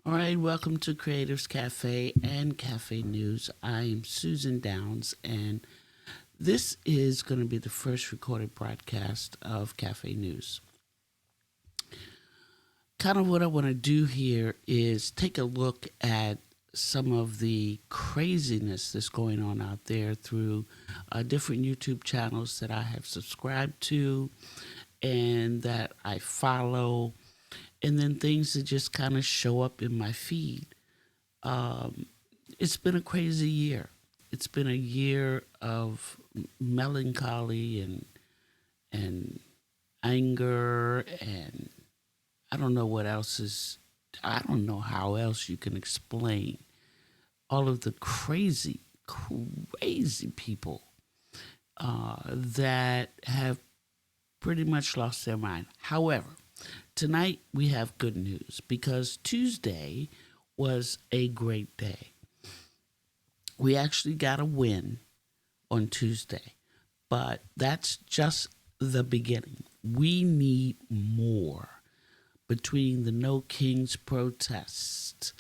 All right, welcome to Creatives Cafe and Cafe News. I am Susan Downs, and this is going to be the first recorded broadcast of Cafe News. Kind of what I want to do here is take a look at some of the craziness that's going on out there through different YouTube channels that I have subscribed to and that I follow, and then things that just kind of show up in my feed. Um, it's been a crazy year. It's been a year of melancholy and anger, and I don't know what else is. I don't know how else you can explain all of the crazy people that have pretty much lost their mind. However, tonight we have good news because Tuesday was a great day. We actually got a win on Tuesday, but that's just the beginning. We need more between the No Kings protests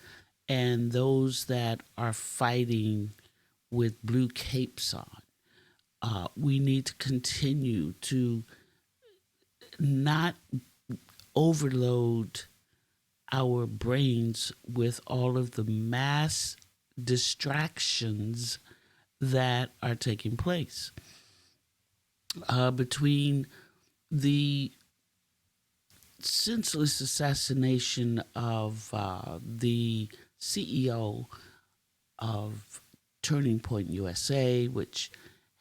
and those that are fighting with blue capes on. We need to continue to not overload our brains with all of the mass distractions that are taking place. Between the senseless assassination of the CEO of Turning Point USA, which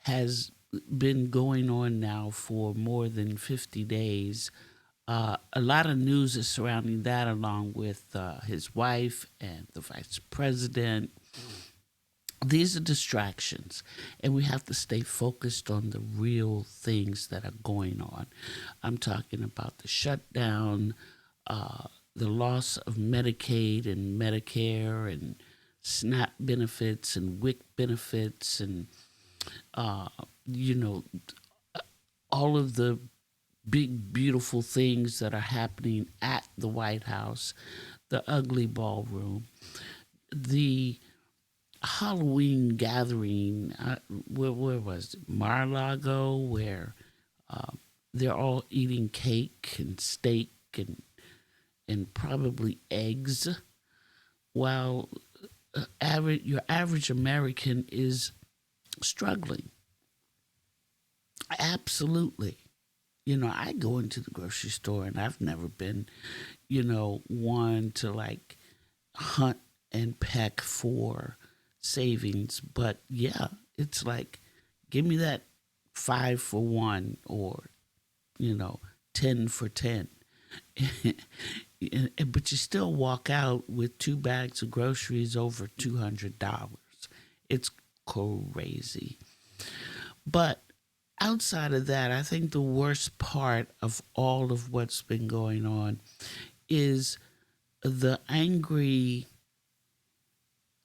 has been going on now for more than 50 days. A lot of news is surrounding that, along with his wife and the vice president. These are distractions, and we have to stay focused on the real things that are going on. I'm talking about the shutdown, the loss of Medicaid and Medicare and SNAP benefits and WIC benefits, and uh, you know, all of the big, beautiful things that are happening at the White House, the ugly ballroom, the Halloween gathering. Where was it? Mar-a-Lago, where uh, they're all eating cake and steak and probably eggs, while your average American is struggling. Absolutely. I go into the grocery store and I've never been, one to like hunt and peck for savings. But yeah, it's like, give me that 5 for 1 or, you know, 10 for 10. But you still walk out with 2 bags of groceries over $200. It's crazy. But outside of that, I think the worst part of all of what's been going on is the angry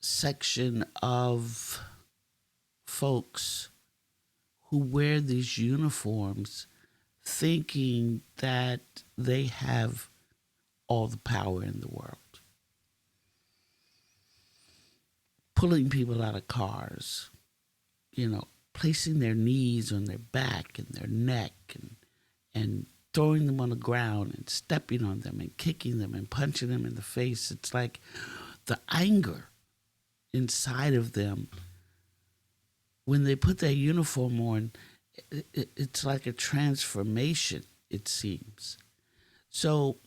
section of folks who wear these uniforms thinking that they have all the power in the world. Pulling people out of cars, placing their knees on their back and their neck and throwing them on the ground and stepping on them and kicking them and punching them in the face. It's like the anger inside of them when they put their uniform on, it's like a transformation, it seems. So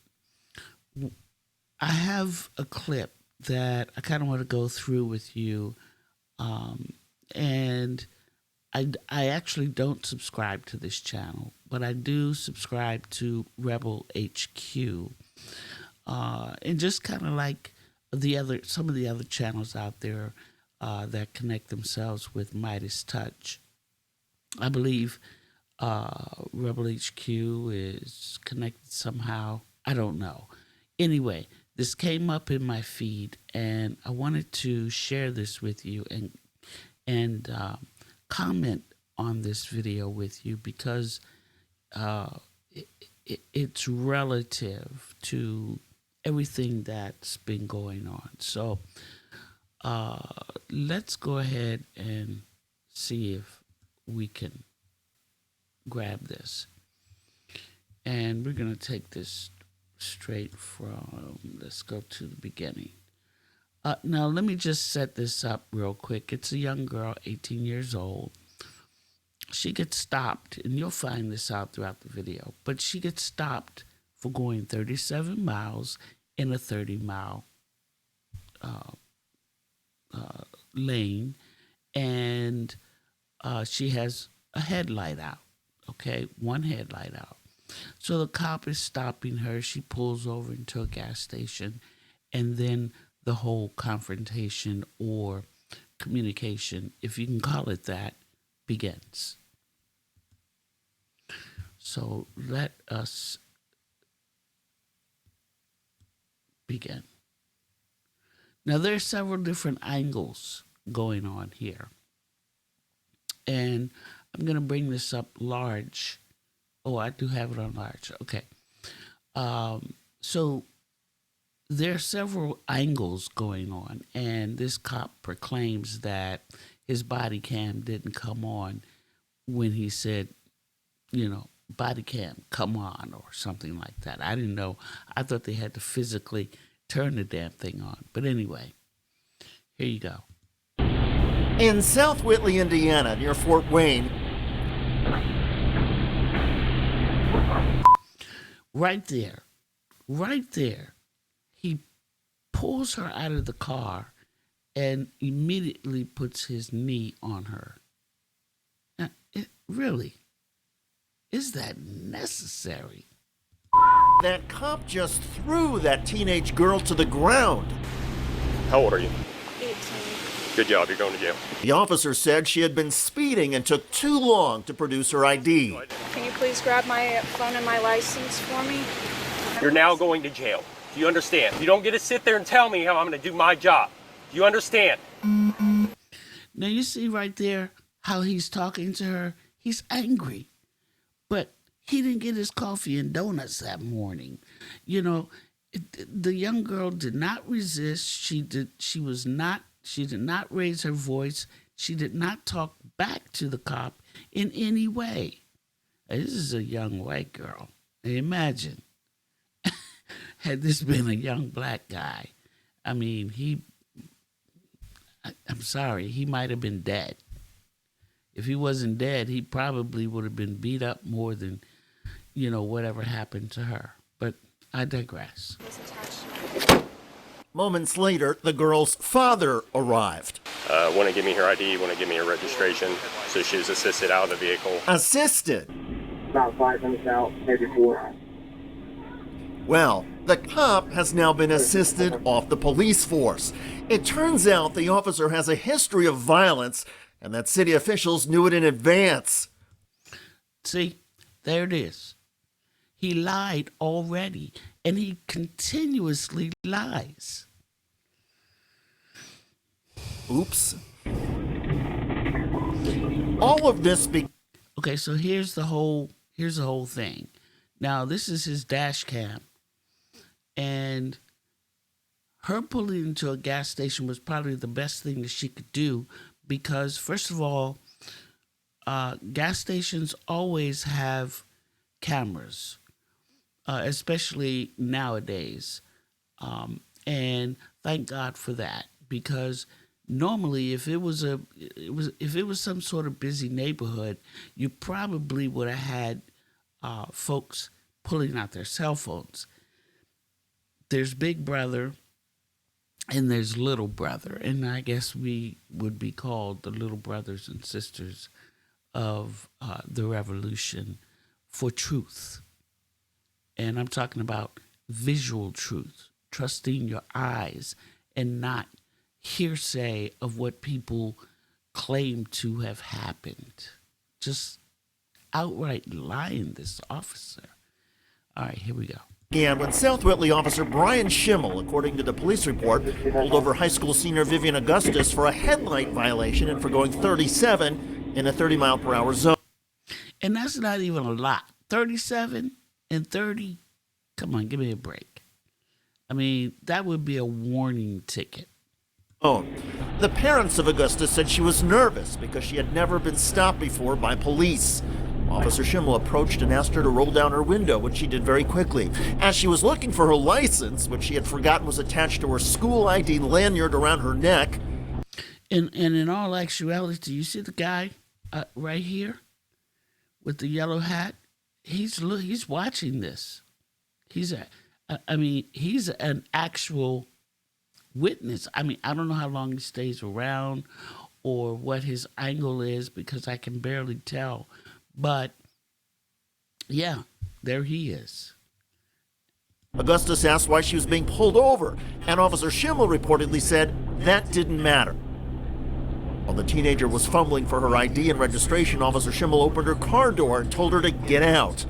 I have a clip that I kind of want to go through with you. And I actually don't subscribe to this channel, but I do subscribe to Rebel HQ. And just kind of like some of the other channels out there that connect themselves with Midas Touch. I believe Rebel HQ is connected somehow. I don't know. Anyway, this came up in my feed, and I wanted to share this with you and comment on this video with you because it's relative to everything that's been going on. So let's go ahead and see if we can grab this. And we're going to take this straight from, let's go to the beginning. Now, let me just set this up real quick. It's a young girl, 18 years old. She gets stopped, and you'll find this out throughout the video, but she gets stopped for going 37 miles in a 30-mile lane, and she has a headlight out, okay? One headlight out. So the cop is stopping her. She pulls over into a gas station, and then the whole confrontation or communication, if you can call it that, begins. So let us begin. Now, there are several different angles going on here. And I'm going to bring this up large. Oh, I do have it on large. Okay. So there are several angles going on, and this cop proclaims that his body cam didn't come on when he said, body cam, come on, or something like that. I didn't know. I thought they had to physically turn the damn thing on. But anyway, here you go. In South Whitley, Indiana, near Fort Wayne. Right there, he pulls her out of the car and immediately puts his knee on her. Now, really, is that necessary? That cop just threw that teenage girl to the ground. How old are you? 18. Good job, you're going to jail. The officer said she had been speeding and took too long to produce her ID. Can you please grab my phone and my license for me? You're now going to jail. Do you understand? You don't get to sit there and tell me how I'm going to do my job. Do you understand? Now, you see right there how he's talking to her. He's angry. But he didn't get his coffee and donuts that morning. The young girl did not resist. She did not raise her voice. She did not talk back to the cop in any way. This is a young white girl. Imagine. Had this been a young black guy, I'm sorry, he might have been dead. If he wasn't dead, he probably would have been beat up more than, whatever happened to her. But I digress. Moments later, the girl's father arrived. Want to give me her ID, want to give me her registration. So she was assisted out of the vehicle. Assisted? About 5 minutes out, maybe 4. Well, the cop has now been assisted off the police force. It turns out the officer has a history of violence and that city officials knew it in advance. See, there it is. He lied already, and he continuously lies. Oops. All of this Okay, so here's the whole thing. Now, this is his dash cam, and her pulling into a gas station was probably the best thing that she could do because, first of all, gas stations always have cameras, especially nowadays, and thank God for that because normally, if it was some sort of busy neighborhood, you probably would have had folks pulling out their cell phones. There's Big Brother and there's Little Brother, and I guess we would be called the little brothers and sisters of the revolution for truth. And I'm talking about visual truth, trusting your eyes and not hearsay of what people claim to have happened. Just outright lying, this officer. All right, here we go. began when South Whitley officer Brian Schimmel, according to the police report, pulled over high school senior Vivian Augustus for a headlight violation and for going 37 in a 30-mile-per-hour zone. And that's not even a lot. 37 and 30? Come on, give me a break. I mean, that would be a warning ticket. Oh, the parents of Augusta said she was nervous because she had never been stopped before by police. Officer Schimmel approached and asked her to roll down her window, which she did very quickly. As she was looking for her license, which she had forgotten was attached to her school ID lanyard around her neck. And in all actuality, do you see the guy right here with the yellow hat? He's watching this. He's an actual witness. I mean, I don't know how long he stays around or what his angle is because I can barely tell. But yeah, there he is. Augustus asked why she was being pulled over, and Officer Schimmel reportedly said that didn't matter. While the teenager was fumbling for her ID and registration, Officer Schimmel opened her car door and told her to get out.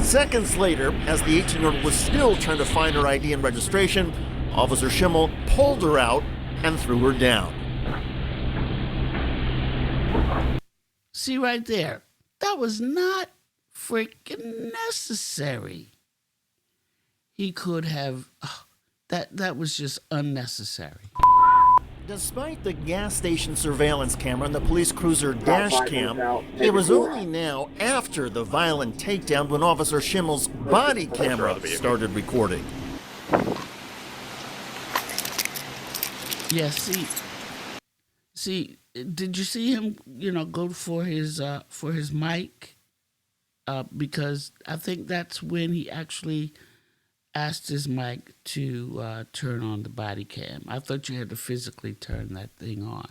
Seconds later, as the 18-year-old was still trying to find her ID and registration, Officer Schimmel pulled her out and threw her down. See right there, that was not freaking necessary. He could have, that was just unnecessary. Despite the gas station surveillance camera and the police cruiser dash cam, it was only now after the violent takedown when Officer Schimmel's body camera started recording. Yeah, see, did you see him, go for his mic? Because I think that's when he actually asked his mic to turn on the body cam. I thought you had to physically turn that thing on.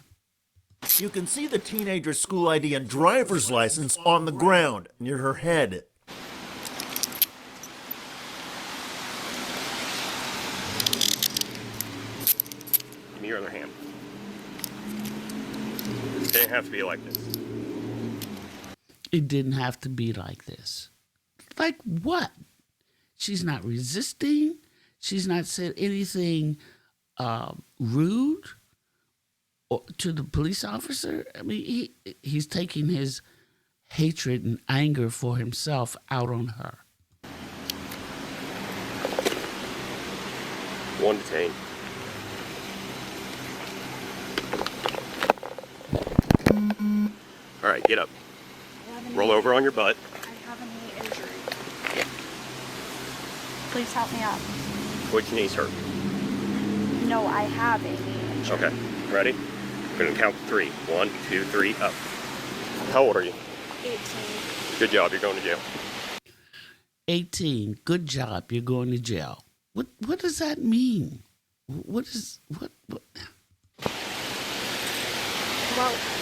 You can see the teenager's school ID and driver's license on the ground near her head. Give me your other hand. It didn't have to be like this. It didn't have to be like this. Like what? She's not resisting. She's not said anything rude to the police officer. I mean, he's taking his hatred and anger for himself out on her. One detained. All right, get up. Roll over on your butt. I have a knee injury. Please help me up. Which knee's hurt? No, I have a knee injury. Okay, ready? We're gonna count to 3. 1, 2, 3, up. How old are you? 18. Good job, you're going to jail. 18. Good job. You're going to jail. What does that mean? What? Well,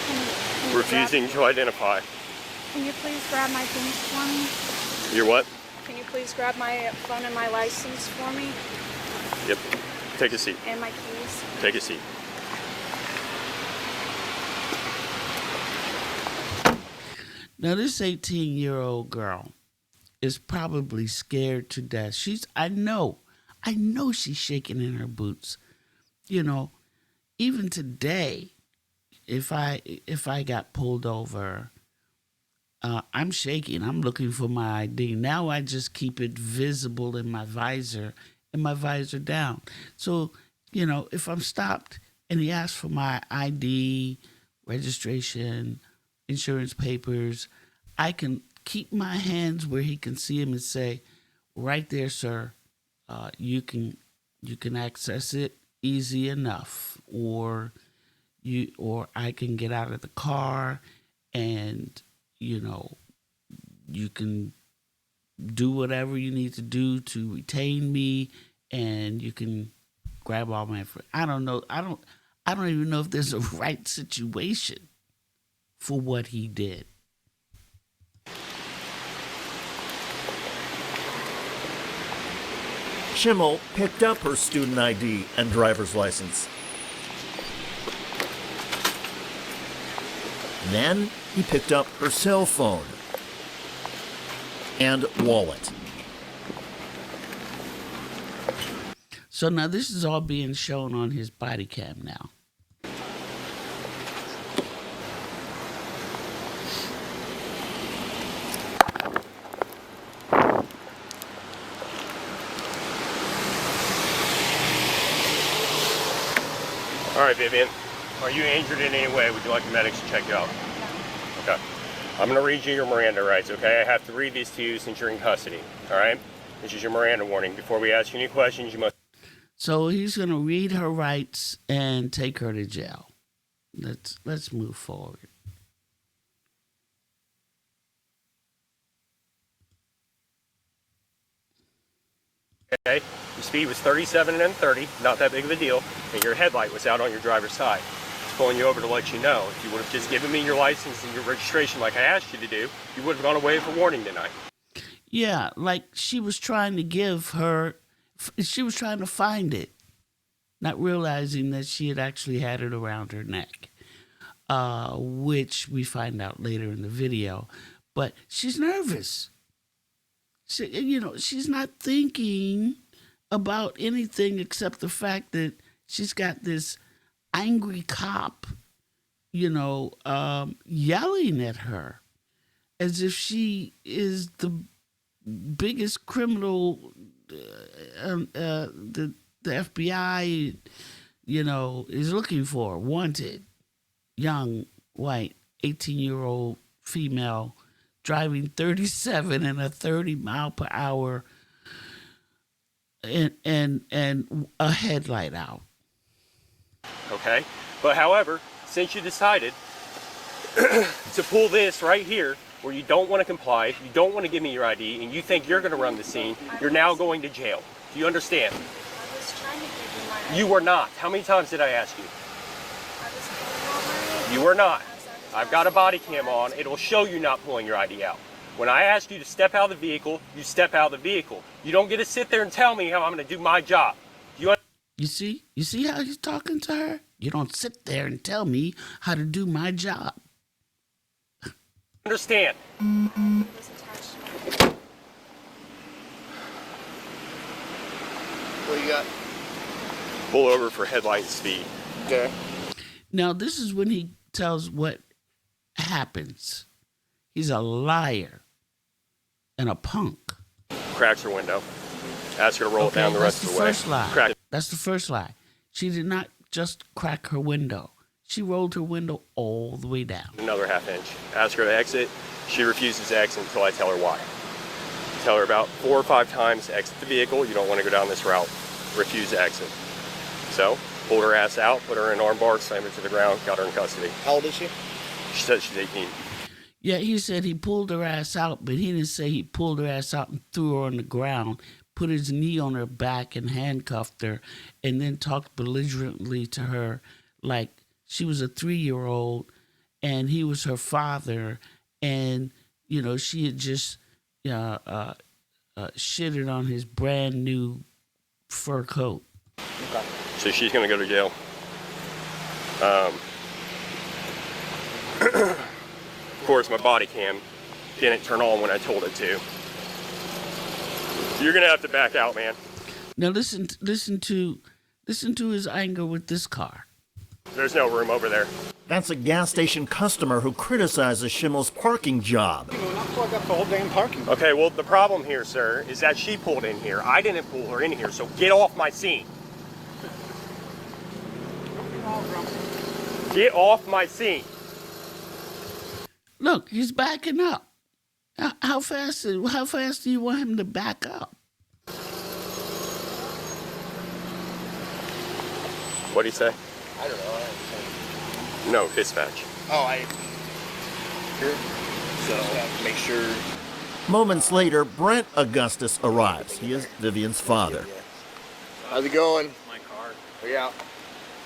can you Refusing to identify. Can you please grab my things for me? You're what? Can you please grab my phone and my license for me? Yep. Take a seat. And my keys? Take a seat. Now, this 18-year-old girl is probably scared to death. I know she's shaking in her boots. Even today, if I got pulled over, I'm shaking. I'm looking for my ID. Now I just keep it visible in my visor and my visor down. So, if I'm stopped and he asks for my ID, registration, insurance papers, I can keep my hands where he can see him and say, right there, sir, you can access it easy enough, or I can get out of the car and you can do whatever you need to do to retain me, and you can grab all my information. I don't know. I don't even know if there's a right situation for what he did. Schimmel picked up her student ID and driver's license. Then he picked up her cell phone and wallet. So now this is all being shown on his body cam now. All right, Vivian. Are you injured in any way? Would you like the medics to check you out? Okay. I'm going to read you your Miranda rights, okay? I have to read these to you since you're in custody, all right? This is your Miranda warning. Before we ask you any questions, you must... So he's going to read her rights and take her to jail. Let's move forward. Okay? Your speed was 37 and 30, not that big of a deal, and your headlight was out on your driver's side. Just pulling you over to let you know. If you would have just given me your license and your registration like I asked you to do, you would have gone away with a warning tonight. Yeah, like she was trying to find it, not realizing that she had actually had it around her neck, which we find out later in the video. But she's nervous. She's not thinking about anything except the fact that she's got this angry cop, yelling at her as if she is the biggest criminal the FBI, is looking for. Wanted, young, white, 18-year-old female driving 37 and a 30 mile per hour and a headlight out. Okay? But however, since you decided to pull this right here, where you don't want to comply, you don't want to give me your ID, and you think you're going to run the scene, you're now going to jail. Do you understand? I was trying to give you my ID. You were not. How many times did I ask you? I was pulling out my ID. You were not. I've got a body cam on. It'll show you not pulling your ID out. When I ask you to step out of the vehicle, you step out of the vehicle. You don't get to sit there and tell me how I'm going to do my job. You see how he's talking to her? You don't sit there and tell me how to do my job. understand? It was attached to my... What you got? Pull over for headlight speed. Okay. Now, this is when he tells what happens. He's a liar and a punk. Cracks her window. Ask her to roll it down the rest of the way. That's the first lie. Crack. That's the first lie. She did not just crack her window. She rolled her window all the way down. Another half inch. Ask her to exit. She refuses to exit until I tell her why. Tell her about 4 or 5 times to exit the vehicle. You don't want to go down this route. Refuse to exit. So, pulled her ass out, put her in arm bar, slammed her to the ground, got her in custody. How old is she? She said she's 18. Yeah, he said he pulled her ass out, but he didn't say he pulled her ass out and threw her on the ground, put his knee on her back and handcuffed her, and then talked belligerently to her like she was a 3-year-old and he was her father, and, you know, she had just shitted on his brand new fur coat. Okay. So she's going to go to jail. Of course, my body cam didn't turn on when I told it to. You're going to have to back out, man. Now listen to his anger with this car. There's no room over there. That's a gas station customer who criticizes Schimmel's parking job. You know, not plug up the whole damn parking. Okay, well, the problem here, sir, is that she pulled in here. I didn't pull her in here, so get off my scene. Get off my scene. Look, he's backing up. How fast do you want him to back up? What'd he say? I don't know. No, dispatch. Oh, here. So make sure. Moments later, Brent Augustus arrives. He is Vivian's father. How's it going? My car. Yeah.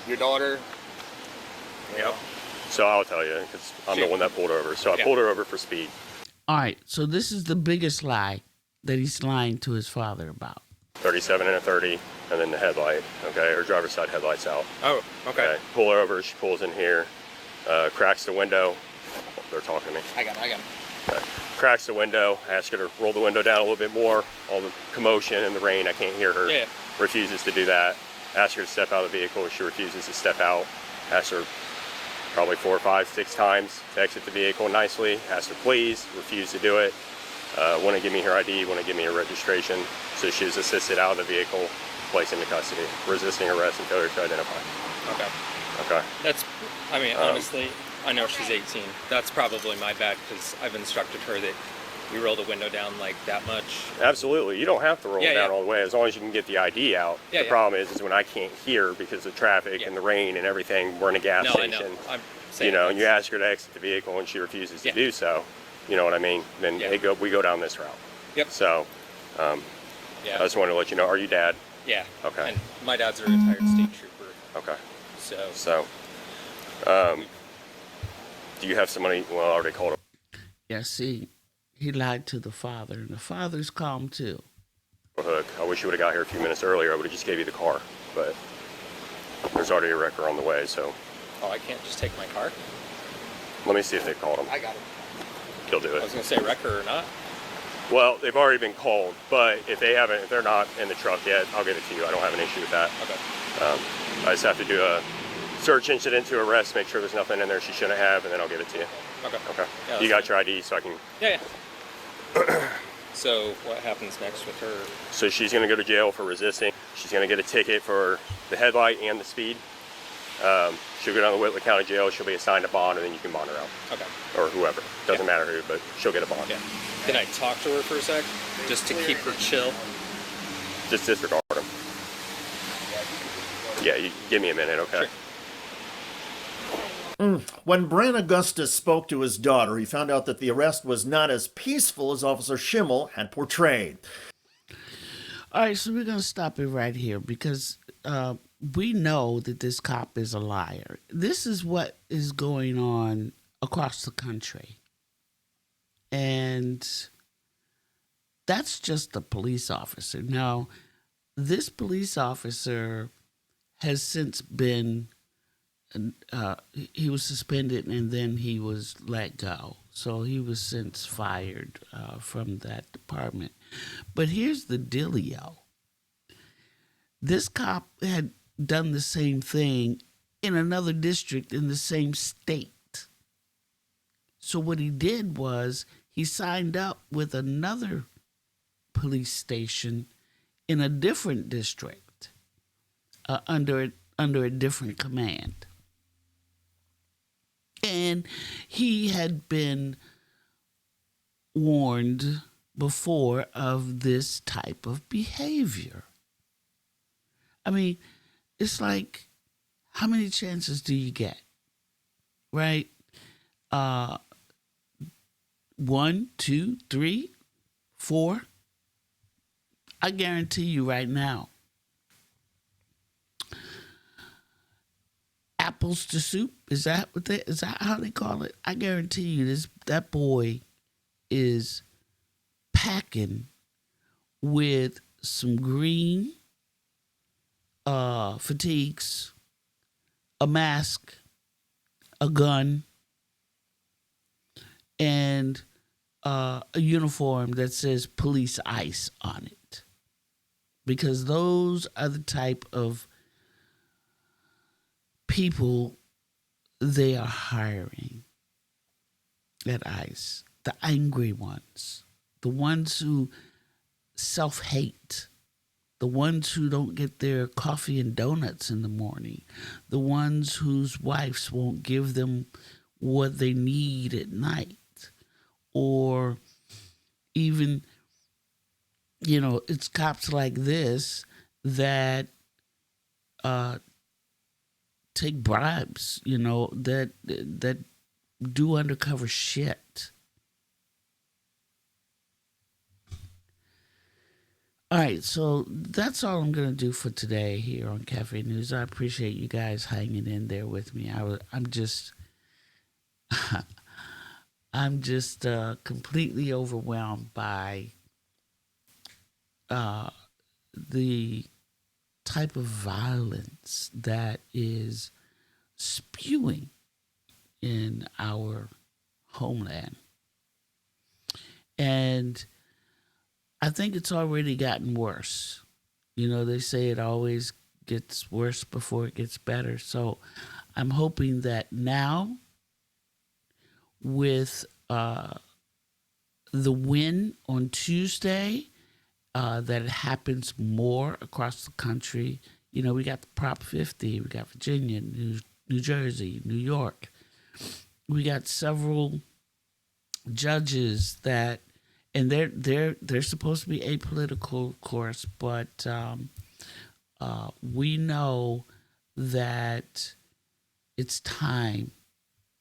Your daughter. Yep. So I'll tell you, because I'm the one that pulled her over. So I pulled her over for speed. All right, so this is the biggest lie that he's lying to his father about. 37 and a 30, and then the headlight, okay? Her driver's side headlight's out. Oh, okay. Pull her over, she pulls in here, cracks the window. Oh, they're talking to me. I got him. Okay. Cracks the window, ask her to roll the window down a little bit more. All the commotion and the rain, I can't hear her. Yeah. Refuses to do that. Ask her to step out of the vehicle, she refuses to step out. Ask her probably 4, 5, 6 times to exit the vehicle nicely. Ask her please, refuse to do it. Want to give me her ID, want to give me her registration. So she was assisted out of the vehicle, placed into custody, resisting arrest and failure to identify. Okay. Okay. That's, I mean, honestly, I know she's 18. That's probably my bad because I've instructed her that you roll the window down like that much. Absolutely. You don't have to roll it down all the way as long as you can get the ID out. Yeah, the problem is when I can't hear because of traffic and the rain and everything, we're in a gas station. I know. I'm saying and you ask her to exit the vehicle and she refuses to do so. You know what I mean? Then we go down this route. Yep. So, I just wanted to let you know. Are you dad? Yeah. Okay. And my dad's a retired state trooper. Okay. So, do you have somebody? Well, I already called him. Yeah, see, he lied to the father, and the father's calm too. Hook. I wish you would have got here a few minutes earlier. I would have just gave you the car, but there's already a wrecker on the way. So. Oh, I can't just take my car? Let me see if they called him. I got him. He'll do it. I was gonna say wrecker or not. Well, they've already been called, but if they're not in the truck yet, I'll give it to you. I don't have an issue with that. Okay. I just have to do a search incident to arrest, make sure there's nothing in there she shouldn't have, and then I'll give it to you. Okay. Okay. Yeah, You got your ID, so I can. Yeah. So what happens next with her? So she's going to go to jail for resisting. She's going to get a ticket for the headlight and the speed. She'll go down to Whitley County Jail. She'll be assigned a bond, and then you can bond her out. Okay. Or whoever. Doesn't matter who, but she'll get a bond. Yeah. Can I talk to her for a sec? Just to keep her chill? Just disregard them. Yeah, you give me a minute, okay? Sure. When Bran Augustus spoke to his daughter, he found out that the arrest was not as peaceful as Officer Schimmel had portrayed. All right, so we're going to stop it right here because we know that this cop is a liar. This is what is going on across the country. And that's just a police officer. Now, this police officer has since been, he was suspended and then he was let go. So he was since fired from that department. But here's the dealio. This cop had done the same thing in another district in the same state. So what he did was he signed up with another police station in a different district under a different command. And he had been warned before of this type of behavior. I mean, it's like, how many chances do you get? Right? 1, 2, 3, 4. I guarantee you right now, apples to soup, is that how they call it? I guarantee you that boy is packing with some green fatigues, a mask, a gun, and a uniform that says police ice on it. Because those are the type of people they are hiring at ICE. The angry ones. The ones who self-hate. The ones who don't get their coffee and donuts in the morning. The ones whose wives won't give them what they need at night. Or even, it's cops like this that take bribes, that do undercover shit. All right, so that's all I'm going to do for today here on Cafe News. I appreciate you guys hanging in there with me. I'm just completely overwhelmed by the type of violence that is spewing in our homeland. And I think it's already gotten worse. They say it always gets worse before it gets better. So I'm hoping that now, with the win on Tuesday, that it happens more across the country. We got the Prop 50, we got Virginia, New Jersey, New York. We got several judges that, and they're supposed to be apolitical, of course, but we know that it's time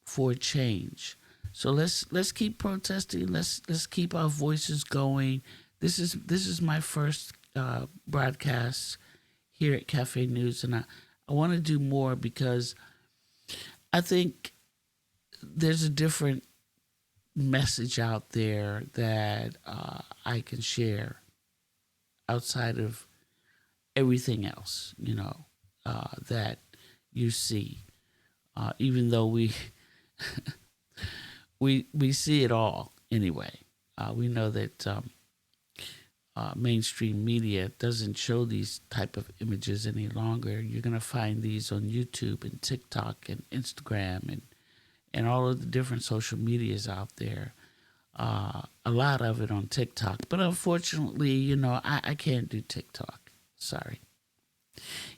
for change. So let's keep protesting. Let's keep our voices going. This is my first broadcast here at Cafe News, and I want to do more because I think there's a different message out there that I can share outside of everything else, that you see. Even though we see it all anyway. We know that mainstream media doesn't show these type of images any longer. You're going to find these on YouTube and TikTok and Instagram and all of the different social medias out there. A lot of it on TikTok. But unfortunately, I can't do TikTok. Sorry.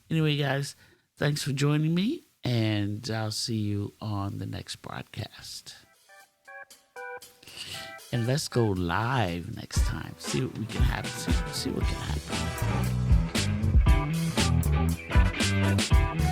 Anyway, guys, thanks for joining me, and I'll see you on the next broadcast. And let's go live next time. See what we can have. See what can happen.